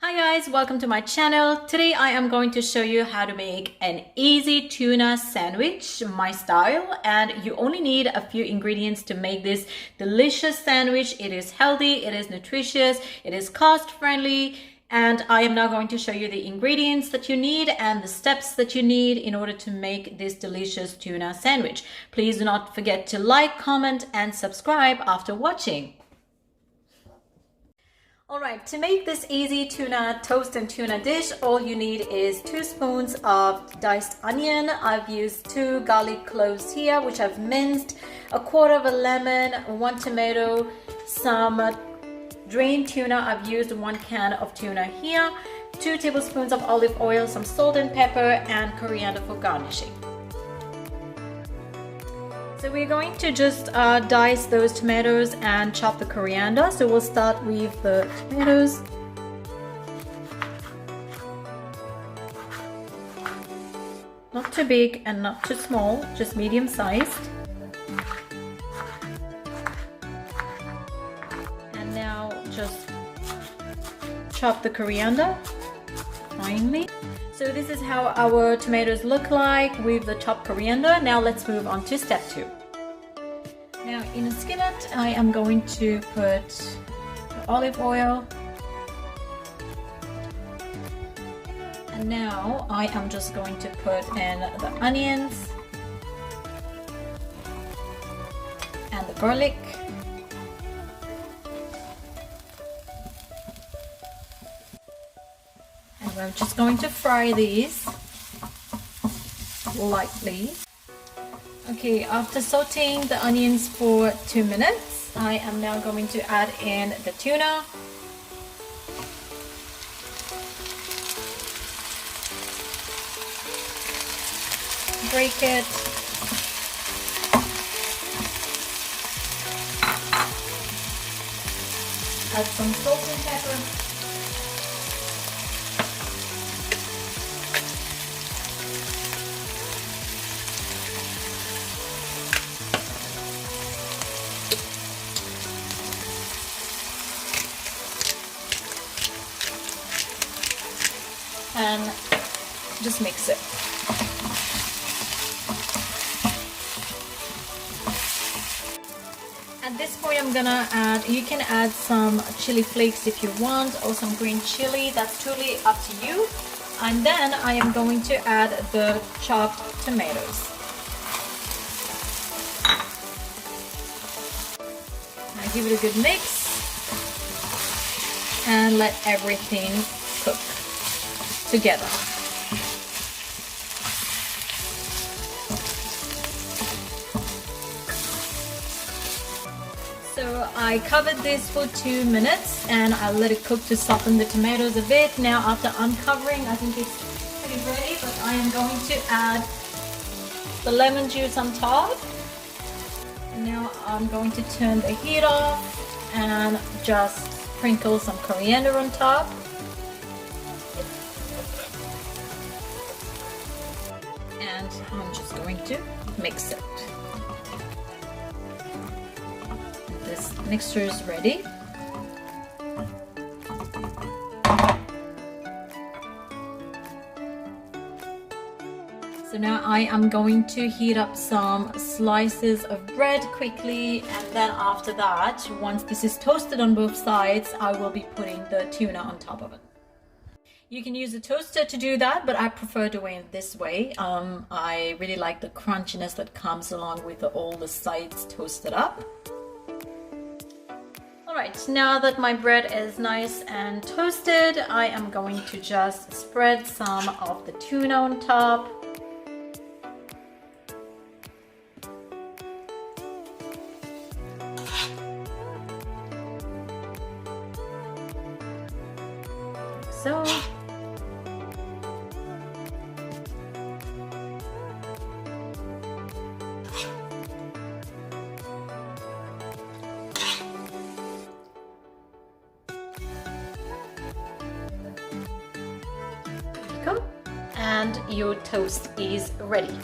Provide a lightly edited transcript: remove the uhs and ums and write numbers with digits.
Hi guys, welcome to my channel. Today I am going to show you how to make an easy tuna sandwich, my style, and you only need a few ingredients to make this delicious sandwich. It is healthy, it is nutritious, it is cost friendly, and I am now going to show you the ingredients that you need and the steps that you need in order to make this delicious tuna sandwich. Please do not forget to like, comment, and subscribe after watching. Alright, to make this easy tuna toast and tuna dish, all you need is 2 spoons of diced onion. I've used 2 garlic cloves here, which I've minced, a quarter of a lemon, 1 tomato, some drained tuna. I've used 1 can of tuna here, 2 tablespoons of olive oil, some salt and pepper, and coriander for garnishing. So we're going to just dice those tomatoes and chop the coriander. So we'll start with the tomatoes. Not too big and not too small, just medium sized. And now just chop the coriander finely. So this is how our tomatoes look like with the chopped coriander. Now let's move on to step 2. Now in a skillet I am going to put the olive oil. And now I am just going to put in the onions and the garlic. We're just going to fry these lightly. Okay, after sauteing the onions for 2 minutes, I am now going to add in the tuna. Break it. Add some salt and pepper. And just mix it. At this point I'm gonna add, you can add some chili flakes if you want, or some green chili, that's totally up to you. And then I am going to add the chopped tomatoes. Now give it a good mix and let everything cook together. So I covered this for 2 minutes and I let it cook to soften the tomatoes a bit. Now after uncovering, I think it's pretty ready, but I am going to add the lemon juice on top. And now I'm going to turn the heat off and just sprinkle some coriander on top. And I'm just going to mix it. This mixture is ready. So now I am going to heat up some slices of bread quickly, and then after that, once this is toasted on both sides, I will be putting the tuna on top of it. You can use a toaster to do that, but I prefer doing it this way. I really like the crunchiness that comes along with all the sides toasted up. Alright, now that my bread is nice and toasted, I am going to just spread some of the tuna on top. So. And your toast is ready.